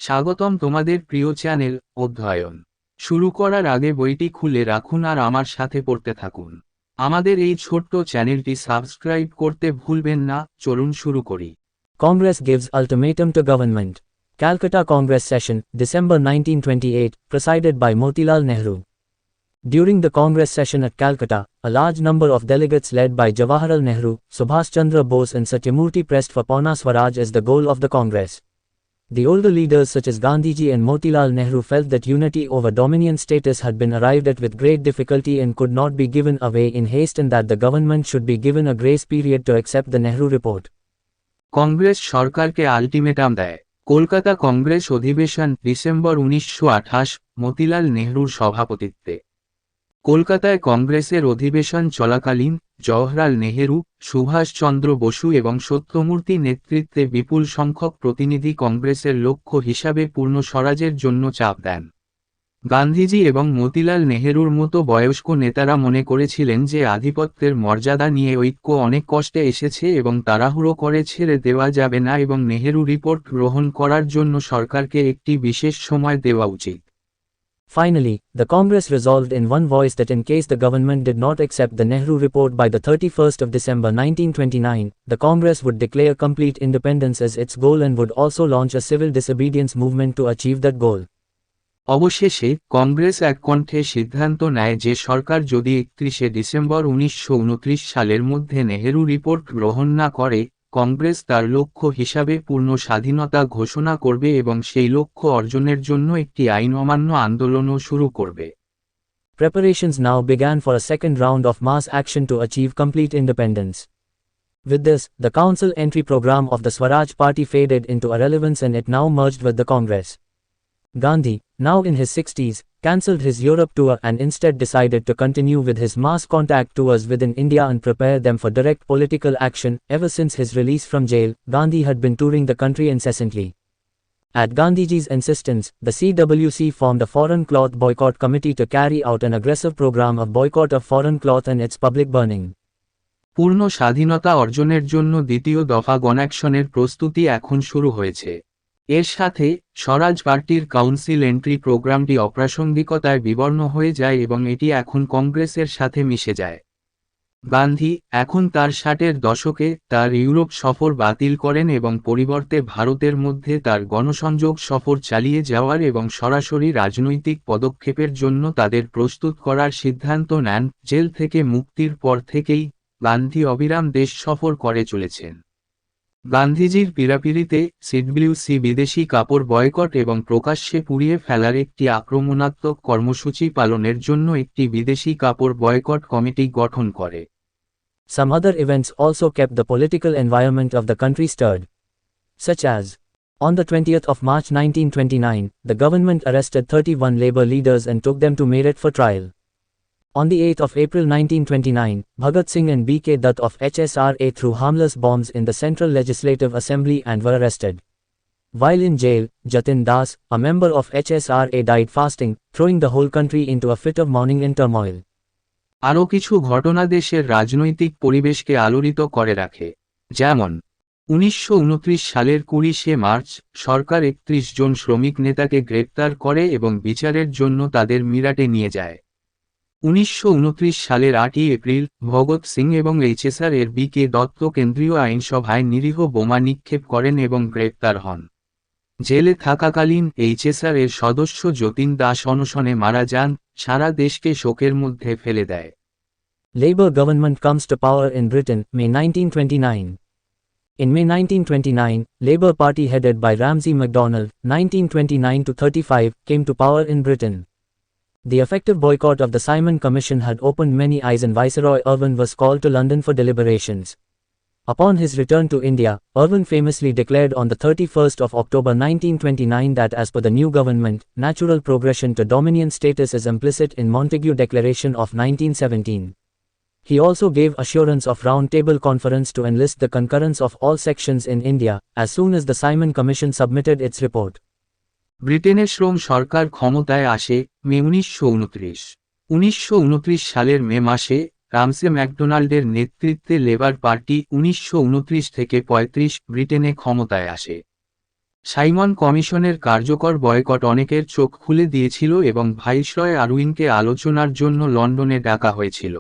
স্বাগতম তোমাদের প্রিয় চ্যানেল অধ্যয়ন। শুরু করার আগে বইটি খুলে রাখুন আর আমার সাথে পড়তে থাকুন। আমাদের এই ছোট্ট চ্যানেলটি সাবস্ক্রাইব করতে ভুলবেন না। চলুন শুরু করি। Congress gives ultimatum to government. Calcutta Congress session, December 1928, presided by Motilal Nehru. During the Congress session at Calcutta, a large number of delegates led by Jawaharlal Nehru, Subhash Chandra Bose and Satyamurti pressed for Purna Swaraj as the goal of the Congress. The older leaders such as Gandhiji and Motilal Nehru felt that unity over dominion status had been arrived at with great difficulty and could not be given away in haste, and that the government should be given a grace period to accept the Nehru report. Congress সরকারকে ultimatum দেয়। কলকাতা কংগ্রেস অধিবেশন, December 1928, Motilal নেহরুর সভাপতিত্বে। কলকাতায় কংগ্রেসের অধিবেশন চলাকালীন জওহরলাল নেহেরু, সুভাষচন্দ্র বসু এবং সত্যমূর্তি নেতৃত্বে বিপুল সংখ্যক প্রতিনিধি কংগ্রেসের লক্ষ্য হিসাবে পূর্ণ স্বরাজের জন্য চাপ দেন। গান্ধীজি এবং মতিলাল নেহেরুর মতো বয়স্ক নেতারা মনে করেছিলেন যে আধিপত্যের মর্যাদা নিয়ে ঐক্য অনেক কষ্টে এসেছে এবং তাড়াহুড়ো করে ছেড়ে দেওয়া যাবে না এবং নেহেরু রিপোর্ট গ্রহণ করার জন্য সরকারকে একটি বিশেষ সময় দেওয়া উচিত। Finally, the Congress resolved in one voice that in case the government did not accept the Nehru report by the 31st of December 1929, the Congress would declare complete independence as its goal and would also launch a civil disobedience movement to achieve that goal. অবশেষে কংগ্রেস এক কণ্ঠে সিদ্ধান্ত নেয় যে সরকার যদি 31শে December 1929 সালের মধ্যে Nehru report গ্রহণ না করে, কংগ্রেস তার লক্ষ্য হিসাবে পূর্ণ স্বাধীনতা ঘোষণা করবে এবং সেই লক্ষ্য অর্জনের জন্য একটি আইন অমান্য আন্দোলনও শুরু করবে। Preparations now began for a second round of mass action to achieve complete independence. With this, the council entry program of the Swaraj Party faded into irrelevance and it now merged with the Congress. Gandhi, now in his 60s, cancelled his Europe tour and instead decided to continue with his mass contact tours within India and prepare them for direct political action. Ever since his release from jail, Gandhi had been touring the country incessantly. At Gandhiji's insistence, the CWC formed a foreign cloth boycott committee to carry out an aggressive program of boycott of foreign cloth and its public burning. পূর্ণ স্বাধীনতা অর্জনের জন্য দ্বিতীয় দফা গণঅ্যাকশনের প্রস্তুতি এখন শুরু হয়েছে। এর সাথে স্বরাজ পার্টির কাউন্সিল এন্ট্রি প্রোগ্রামটি অপ্রাসঙ্গিকতায় বিবর্ণ হয়ে যায় এবং এটি এখন কংগ্রেসের সাথে মিশে যায়। গান্ধী এখন তার 60-এর দশকে তার ইউরোপ সফর বাতিল করেন এবং পরিবর্তে ভারতের মধ্যে তার গণসংযোগ সফর চালিয়ে যাওয়ার এবং সরাসরি রাজনৈতিক পদক্ষেপের জন্য তাদের প্রস্তুত করার সিদ্ধান্ত নেন। জেল থেকে মুক্তির পর থেকেই গান্ধী অবিরাম দেশ সফর করে চলেছেন। গান্ধীজির পীড়াপিড়িতে সিডব্লিউসি বিদেশি কাপড় বয়কট এবং প্রকাশ্যে পুড়িয়ে ফেলার একটি আক্রমণাত্মক কর্মসূচি পালনের জন্য একটি বিদেশি কাপড় বয়কট কমিটি গঠন করে। Some other events also kept the political environment of the country stirred, such as, on the 20th of March 1929, the government arrested 31 labor leaders and took them to Meerut for trial. On the 8th of April 1929, Bhagat Singh and B.K. Dutt of HSRA threw harmless bombs in the Central Legislative Assembly and were arrested. While in jail, Jatin Das, a member of HSRA, died fasting, throwing the whole country into a fit of mourning and turmoil. আরও কিছু ঘটনা দেশের রাজনৈতিক পরিবেশকে আলোড়িত করে রাখে, যেমন 1929 সালের 20শে মার্চ সরকার 31 জন শ্রমিক নেতাকে গ্রেপ্তার করে এবং বিচারের জন্য তাদের মিরাটে নিয়ে যায়। 1929 সালের 8ই এপ্রিল ভগৎ সিং এবং এইচএসআর এর বি.কে. দত্ত কেন্দ্রীয় আইনসভায় নিরীহ বোমা নিক্ষেপ করেন এবং গ্রেপ্তার হন। জেলে থাকাকালীন এইচএসআর এর সদস্য যতীন দাস অনশনে মারা যান, সারা দেশকে শোকের মধ্যে ফেলে দেয়। Labour government comes to power in Britain, May 1929. In May 1929, Labour Party headed by Ramsay MacDonald, 1929-35, came to power in Britain. The effective boycott of the Simon Commission had opened many eyes and Viceroy Irwin was called to London for deliberations. Upon his return to India, Irwin famously declared on the 31st of October 1929 that as per the new government, natural progression to dominion status is implicit in Montague Declaration of 1917. He also gave assurance of Round Table Conference to enlist the concurrence of all sections in India, as soon as the Simon Commission submitted its report. ব্রিটেনের শ্রম সরকার ক্ষমতায় আসে মে 1929। 1929 সালের মে মাসে রামসে ম্যাকডোনাল্ডের নেতৃত্বে labour party 1929 থেকে 35 ব্রিটেনে ক্ষমতায় আসে। সাইমন কমিশনের কার্যকর বয়কট অনেকের চোখ খুলে দিয়েছিল এবং ভাইসরয় আরউইনকে আলোচনার জন্য লন্ডনে ডাকা হয়েছিল।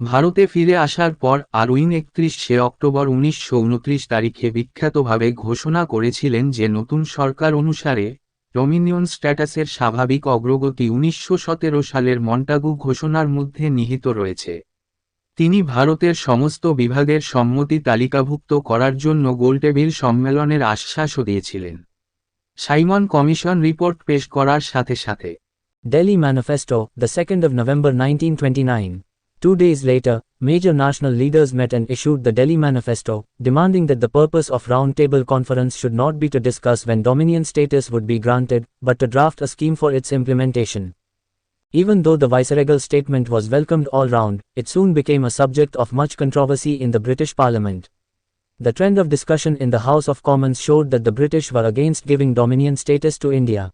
ভারতে ফিরে আসার পর আরউইন 31শে অক্টোবর 1929 তারিখে বিখ্যাতভাবে ঘোষণা করেছিলেন যে নতুন সরকার অনুসারে ডোমিনিয়ন স্ট্যাটাসের স্বাভাবিক অগ্রগতি 1917 সালের মন্টাগু ঘোষণার মধ্যে নিহিত রয়েছে। তিনি ভারতের সমস্ত বিভাগের সম্মতি তালিকাভুক্ত করার জন্য গোলটেবিল সম্মেলনের আশ্বাসও দিয়েছিলেন। সাইমন কমিশন রিপোর্ট পেশ করার সাথে সাথে Delhi Manifesto, the 2nd of November 1929. 2 days later, major national leaders met and issued the Delhi Manifesto, demanding that the purpose of Round-Table Conference should not be to discuss when Dominion status would be granted, but to draft a scheme for its implementation. Even though the viceregal statement was welcomed all round, it soon became a subject of much controversy in the British Parliament. The trend of discussion in the House of Commons showed that the British were against giving Dominion status to India.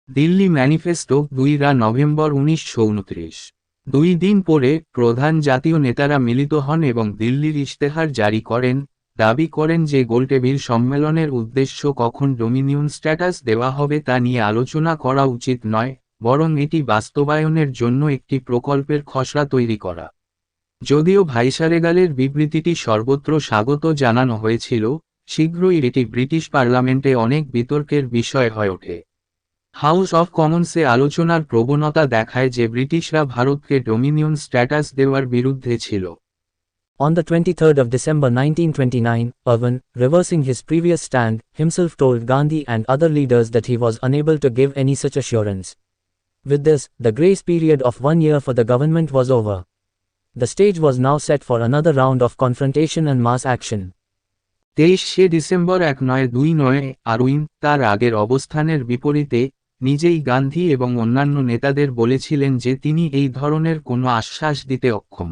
Delhi manifesto 2 November 1929। 2 দিন পরে প্রধান জাতীয় নেতারা মিলিত হন এবং দিল্লির ইশতেহার জারি করেন, দাবি করেন যে গোলটেবিল সম্মেলনের উদ্দেশ্য কখন ডোমিনিয়ন স্ট্যাটাস দেওয়া হবে তা নিয়ে আলোচনা করা উচিত নয়, বরং এটি বাস্তবায়নের জন্য একটি প্রকল্পের খসড়া তৈরি করা। যদিও ভাইসরেগালের বিবৃতিটি সর্বত্র স্বাগত জানানো হয়েছিল, শীঘ্রই এটি ব্রিটিশ পার্লামেন্টে অনেক বিতর্কের বিষয় হয়ে ওঠে। হাউস অফ কমন্সে আলোচনার প্রবণতা দেখায় যে ব্রিটিশরা ভারতকে ডোমিনিয়ন স্ট্যাটাস দেওয়ার বিরুদ্ধে ছিল। On the 23rd of December 1929, Irwin, reversing his previous stand, himself told Gandhi and other leaders that he was unable to give any such assurance. With this, the grace period of 1 year for the government was over. The stage was now set for another round of confrontation and mass action. 23শে December 1929 Irwin তার আগের অবস্থানের বিপরীতে নিজেই গান্ধী এবং অন্যান্য নেতাদের বলেছিলেন যে তিনি এই ধরনের কোনো আশ্বাস দিতে অক্ষম।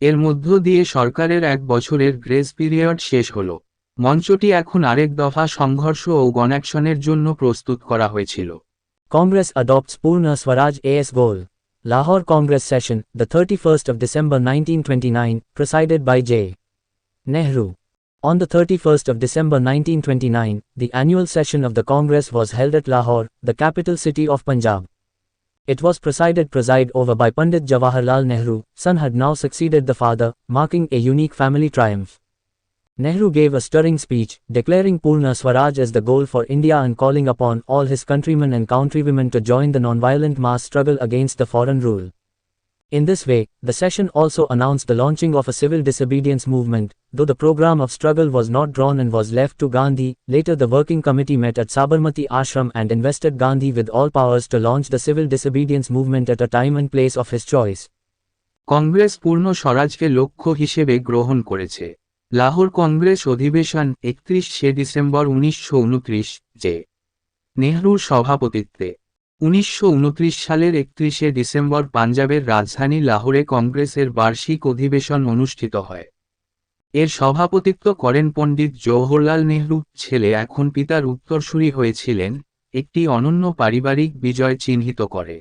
এর মধ্য দিয়ে সরকারের 1 বছরের গ্রেস পিরিয়ড শেষ হল। মঞ্চটি এখন আরেক দফা সংঘর্ষ ও গণঅ্যাকশনের জন্য প্রস্তুত করা হয়েছিল। Congress adopts Purna Swaraj as goal. Lahore Congress session, the 31st of December 1929, presided by J. Nehru. On the 31st of December 1929, the annual session of the Congress was held at Lahore, the capital city of Punjab. It was presided over by Pandit Jawaharlal Nehru. Son had now succeeded the father, marking a unique family triumph. Nehru gave a stirring speech, declaring Purna Swaraj as the goal for India and calling upon all his countrymen and countrywomen to join the nonviolent mass struggle against the foreign rule. In this way, the session also announced the launching of a civil disobedience movement. Though the program of struggle was not drawn and was left to Gandhi, later the working committee met at Sabarmati Ashram and invested Gandhi with all powers to launch the civil disobedience movement at a time and place of his choice. Congress পূর্ণ স্বরাজকে লক্ষ্য হিসেবে গ্রহণ করেছে। লাহোর কংগ্রেস অধিবেশন 31শে December 1929 J. নেহরুর সভাপতিত্বে 1929 সালের 31শে December পাঞ্জাবের রাজধানী লাহোরে কংগ্রেসের বার্ষিক অধিবেশন অনুষ্ঠিত হয়। এর সভাপতিত্ব করেন পণ্ডিত জওহরলাল নেহরু। ছেলে এখন পিতার উত্তরসূরি হয়েছিলেন, একটি অনন্য পারিবারিক বিজয় চিহ্নিত করে।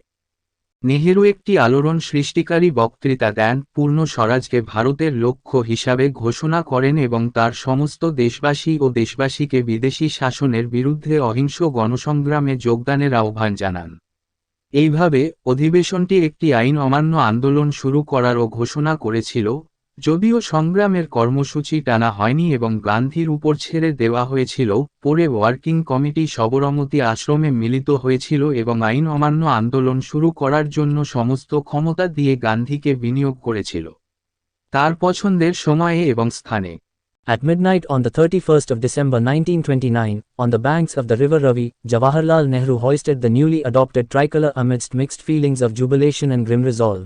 নেহেরু একটি আলোড়ন সৃষ্টিকারী বক্তৃতা দেন, পূর্ণ স্বরাজকে ভারতের লক্ষ্য হিসাবে ঘোষণা করেন এবং তার সমস্ত দেশবাসী ও দেশবাসীকে বিদেশি শাসনের বিরুদ্ধে অহিংস গণসংগ্রামে যোগদানের আহ্বান জানান। এইভাবে অধিবেশনটি একটি আইন অমান্য আন্দোলন শুরু করারও ঘোষণা করেছিল, যদিও সংগ্রামের কর্মসূচি টানা হয়নি এবং গান্ধীর উপর ছেড়ে দেওয়া হয়েছিল। পরে ওয়ার্কিং কমিটি সবরমতী আশ্রমে মিলিত হয়েছিল এবং আইন অমান্য আন্দোলন শুরু করার জন্য সমস্ত ক্ষমতা দিয়ে গান্ধীকে বিনিয়োগ করেছিল, তার পছন্দের সময়ে এবং স্থানে। At midnight on the 31st of December 1929, on the banks of the river Ravi, Jawaharlal Nehru hoisted the newly adopted tricolour amidst mixed feelings of jubilation and grim resolve.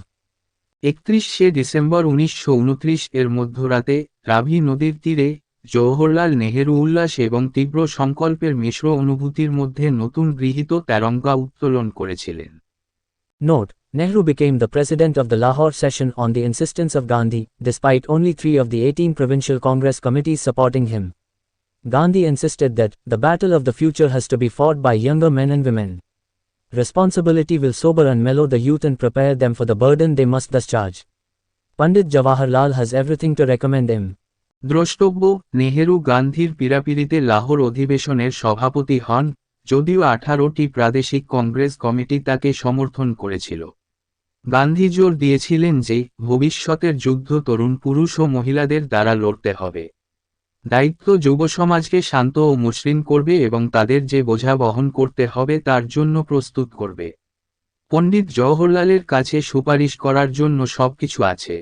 31শে ডিসেম্বর 1929 এর মধ্যরাতে রাভি নদীর তীরে জওহরলাল নেহেরু উল্লাস এবং তীব্র সংকল্পের মিশ্র অনুভূতির মধ্যে নতুন গৃহীত তেরঙ্গা উত্তোলন করেছিলেন। Note: Nehru became the president of the Lahore session on the insistence of Gandhi, despite only 3 of the 18 provincial Congress committees supporting him. Gandhi insisted that the battle of the future has to be fought by younger men and women. Responsibility will sober and mellow the youth and prepare them for the burden they must discharge. Pandit Jawaharlal has everything to recommend him. দ্রষ্টব্য, নেহেরু গান্ধীর পীড়াপিড়িতে লাহোর অধিবেশনের সভাপতি হন, যদিও 18টি প্রাদেশিক Congress committee তাকে সমর্থন করেছিল। গান্ধী জোর দিয়েছিলেন যে ভবিষ্যতের যুদ্ধ তরুণ পুরুষ ও মহিলাদের দ্বারা লড়তে হবে। দায়িত্ব যুব সমাজকে শান্ত ও মসৃণ করবে এবং তাদের যে বোঝা বহন করতে হবে তার জন্য প্রস্তুত করবে। পণ্ডিত জওহরলালের কাছে সুপারিশ করার জন্য সবকিছু আছে।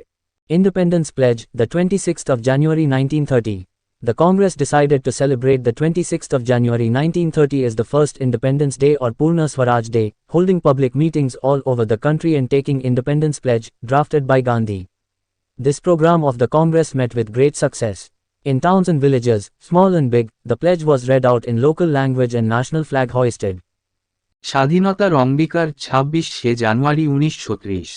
Independence Pledge, the 26th of January 1930. The Congress decided to celebrate the 26th of January 1930 as the first Independence Day or Purna Swaraj Day, holding public meetings all over the country and taking Independence Pledge, drafted by Gandhi. This program of the Congress met with great success. In towns and villages, small and big, the pledge was read out in local language and national flag hoisted. স্বাধীনতার অঙ্গীকার 26শে জানুয়ারি 1930।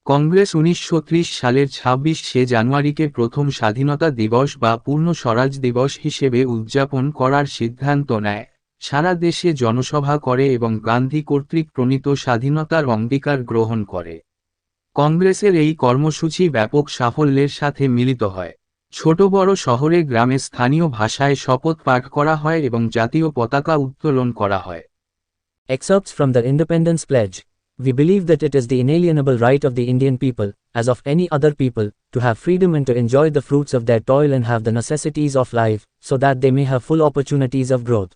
কংগ্রেস 1930 সালের 26শে জানুয়ারিকে প্রথম স্বাধীনতা দিবস বা পূর্ণ স্বরাজ দিবস হিসেবে উদযাপন করার সিদ্ধান্ত নেয়, সারা দেশে জনসভা করে এবং গান্ধী কর্তৃক প্রণীত স্বাধীনতার অঙ্গীকার গ্রহণ করে। কংগ্রেসের এই কর্মসূচি ব্যাপক সাফল্যের সাথে মিলিত হয়। ছোট বড় শহরে গ্রামে স্থানীয় ভাষায় শপথ পাঠ করা হয় এবং জাতীয় পতাকা উত্তোলন করা হয়। Excerpts from the Independence Pledge. We believe that it is the inalienable right of the Indian people, as of any other people, to have freedom and to enjoy the fruits of their toil and have the necessities of life, so that they may have full opportunities of growth.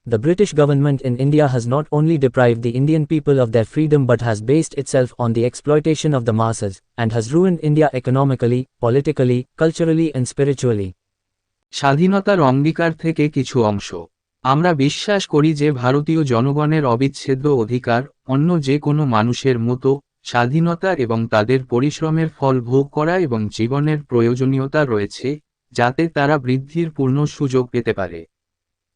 The British government in India has not only deprived the Indian people of their freedom but has based itself on the exploitation of the masses, and has ruined India economically, politically, culturally and spiritually. স্বাধীনতার অঙ্গীকার থেকে কিছু অংশ। আমরা বিশ্বাস করি যে ভারতীয় জনগণের অবিচ্ছেদ্য অধিকার, অন্য যে কোনো মানুষের মতো, স্বাধীনতা এবং তাদের পরিশ্রমের ফল ভোগ করা এবং জীবনের প্রয়োজনীয়তা রয়েছে, যাতে তারা বৃদ্ধির পূর্ণ সুযোগ পেতে পারে।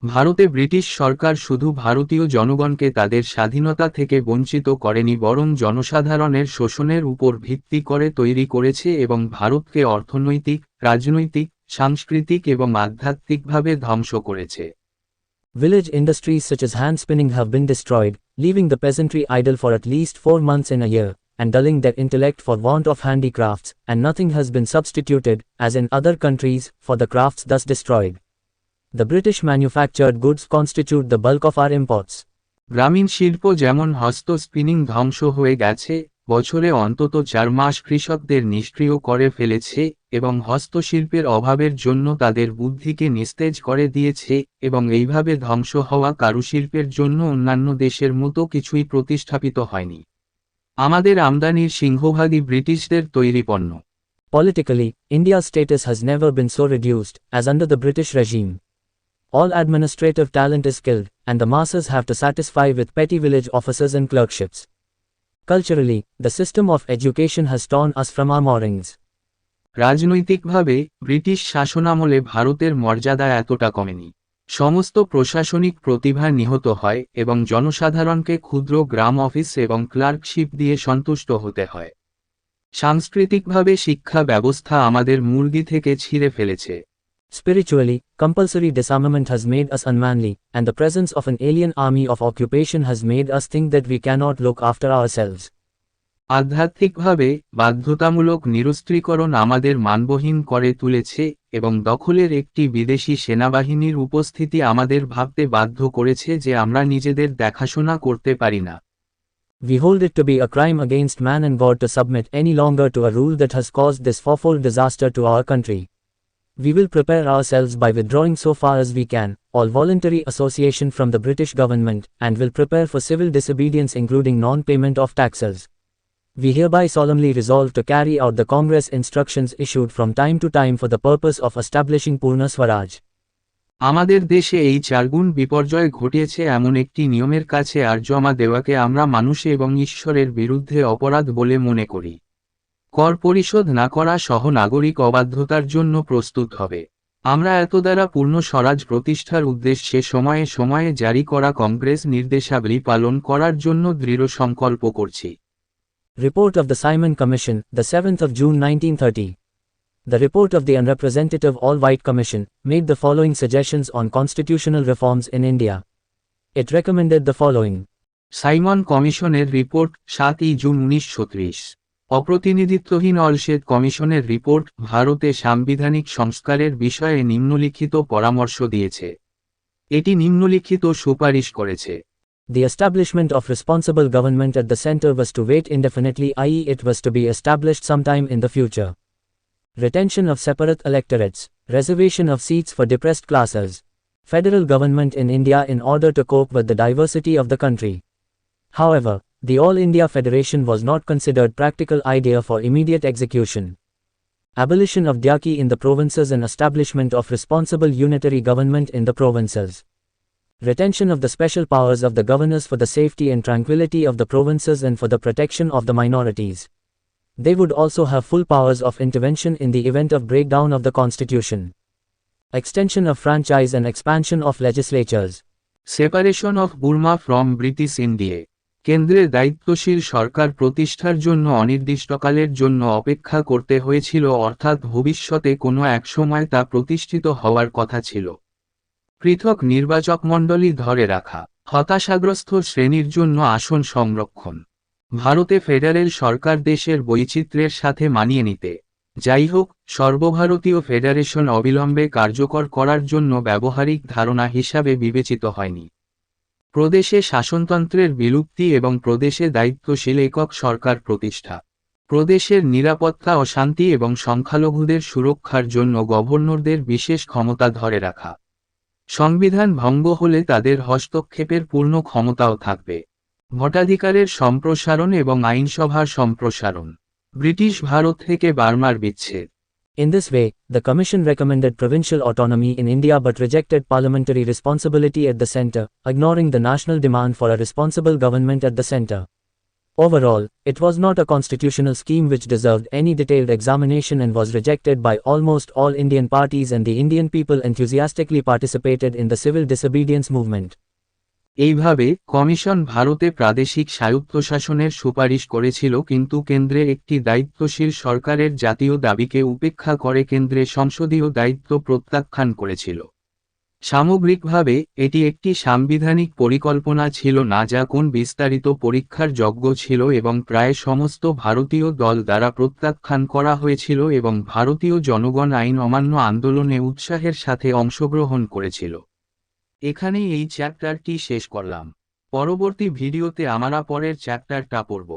ভারতে ব্রিটিশ সরকার শুধু ভারতীয় জনগণকে তাদের স্বাধীনতা থেকে বঞ্চিত করেনি বরং জনসাধারণের শোষণের উপর ভিত্তি করে তৈরি করেছে এবং ভারতকে অর্থনৈতিক, রাজনৈতিক, সাংস্কৃতিক এবং আধ্যাত্মিকভাবে ধ্বংস করেছে। Village industries such as hand spinning have been destroyed, leaving the peasantry idle for at least 4 months in a year, and dulling their intellect for want of handicrafts, and nothing has been substituted, as in other countries, for the crafts thus destroyed. The British manufactured goods constitute the bulk of our imports. গ্রামীণ শিল্প যেমন হস্ত spinning ধ্বংস হয়ে গেছে, বছরে অন্তত 4 মাস কৃষকদের নিষ্ক্রিয় করে ফেলেছে এবং হস্তশিল্পের অভাবের জন্য তাদের বুদ্ধিকে নিস্তেজ করে দিয়েছে এবং এইভাবে ধ্বংস হওয়া কারুশিল্পের জন্য অন্যান্য দেশের মতো কিছুই প্রতিস্থাপিত হয়নি। আমাদের আমদানির সিংহভাগই ব্রিটিশদের তৈরি পণ্য। Politically, India's status has never been so reduced, as under the British regime. All administrative talent is killed, and the masses have to satisfy with petty village officers and clerkships. Culturally, the system of education has torn us from our moorings. রাজনৈতিকভাবে British শাসনামলে ভারতের মর্যাদা এতটা কমেনি। সমস্ত প্রশাসনিক প্রতিভা নিহত হয় এবং জনসাধারণকে ক্ষুদ্র গ্রাম অফিস এবং ক্লার্কশিপ দিয়ে সন্তুষ্ট হতে হয়। সাংস্কৃতিকভাবে শিক্ষা ব্যবস্থা আমাদের মুরগি থেকে ছিঁড়ে ফেলেছে। Spiritually, compulsory disarmament has made us unmanly, and the presence of an alien army of occupation has made us think that we cannot look after ourselves. আধ্যাত্মিকভাবে বাধ্যতামূলক নিরস্ত্রীকরণ আমাদের মানবহীন করে তুলেছে এবং দখলের একটি বিদেশি সেনাবাহিনীর উপস্থিতি আমাদের ভাবতে বাধ্য করেছে যে আমরা নিজেদের দেখাশোনা করতে পারি না। We hold it to be a crime against man and God to submit any longer to a rule that has caused this fourfold disaster to our country. We will prepare ourselves by withdrawing so far as we can, all voluntary association from the British government, and will prepare for civil disobedience including non-payment of taxes. We hereby solemnly resolve to carry out the Congress instructions issued from time to time for the purpose of establishing Purna Swaraj. আমাদের দেশে এই 4 গুণ বিপর্যয় ঘটিয়েছে এমন একটি নিয়মের কাছে আর জমা দেওয়াকে আমরা মানুষ এবং ঈশ্বরের বিরুদ্ধে অপরাধ বলে মনে করি। কর পরিশোধ না করা সহ নাগরিক অবাধ্যতার জন্য প্রস্তুত হবে। আমরা এত দ্বারা পূর্ণ স্বরাজ প্রতিষ্ঠার উদ্দেশ্যে সময়ে সময়ে জারি করা কংগ্রেস নির্দেশাবলী পালন করার জন্য দৃঢ় সংকল্প করছি। Report of the Simon Commission, the 7th of June 1930. The report of the Unrepresentative All-White Commission made the following suggestions on constitutional reforms in India. It recommended the following. Simon কমিশনের রিপোর্ট 7 জুন 1930। অপ্রতিনিধিত্বহীন অলশেদ কমিশনের report ভারতে সাংবিধানিক সংস্কারের বিষয়ে নিম্নলিখিত পরামর্শ দিয়েছে। এটি নিম্নলিখিত সুপারিশ করেছে। The establishment of responsible government at the center was to wait indefinitely, i.e., it was to be established sometime in the future. Retention of separate electorates, reservation of seats for depressed classes. Federal government in India in order to cope with the diversity of the country. However, the All India Federation was not considered practical idea for immediate execution. Abolition of Dyaki in the provinces and establishment of responsible unitary government in the provinces. Retention of the special powers of the governors for the safety and tranquility of the provinces and for the protection of the minorities. They would also have full powers of intervention in the event of breakdown of the constitution. Extension of franchise and expansion of legislatures. Separation of Burma from British India. কেন্দ্রের দায়িত্বশীল সরকার প্রতিষ্ঠার জন্য অনির্দিষ্টকালের জন্য অপেক্ষা করতে হয়েছিল, অর্থাৎ ভবিষ্যতে কোনো এক সময় তা প্রতিষ্ঠিত হওয়ার কথা ছিল। পৃথক নির্বাচকমণ্ডলী ধরে রাখা। হতাশাগ্রস্ত শ্রেণীর জন্য আসন সংরক্ষণ। ভারতে ফেডারেল সরকার দেশের বৈচিত্র্যের সাথে মানিয়ে নিতে। যাই হোক, সর্বভারতীয় ফেডারেশন অবিলম্বে কার্যকর করার জন্য ব্যবহারিক ধারণা হিসাবে বিবেচিত হয়নি। প্রদেশে শাসনতন্ত্রের বিলুপ্তি এবং প্রদেশে দায়িত্বশীল একক সরকার প্রতিষ্ঠা। প্রদেশের নিরাপত্তা ও শান্তি এবং সংখ্যালঘুদের সুরক্ষার জন্য গভর্নরদের বিশেষ ক্ষমতা ধরে রাখা। সংবিধান ভঙ্গ হলে তাদের হস্তক্ষেপের পূর্ণ ক্ষমতাও থাকবে। ভোটাধিকারের সম্প্রসারণ এবং আইনসভার সম্প্রসারণ। ব্রিটিশ ভারত থেকে বার্মার বিচ্ছেদ। In this way, the Commission recommended provincial autonomy in India but rejected parliamentary responsibility at the centre, ignoring the national demand for a responsible government at the centre. Overall, it was not a constitutional scheme which deserved any detailed examination and was rejected by almost all Indian parties, and the Indian people enthusiastically participated in the civil disobedience movement. এইভাবে commission ভারতে প্রাদেশিক স্বায়ত্তশাসনের সুপারিশ করেছিল, কিন্তু কেন্দ্রে একটি দায়িত্বশীল সরকারের জাতীয় দাবিকে উপেক্ষা করে কেন্দ্রে সংসদীয় দায়িত্ব প্রত্যাখ্যান করেছিল। সামগ্রিকভাবে এটি একটি সাংবিধানিক পরিকল্পনা ছিল না, যা কোন বিস্তারিত পরীক্ষার যোগ্য ছিল, এবং প্রায় সমস্ত ভারতীয় দল দ্বারা প্রত্যাখ্যান করা হয়েছিল এবং ভারতীয় জনগণ আইন অমান্য আন্দোলনে উৎসাহের সাথে অংশগ্রহণ করেছিল। এখানেই এই চ্যাপ্টারটি শেষ করলাম। পরবর্তী ভিডিওতে আমরা পরের চ্যাপ্টারটা পড়ব।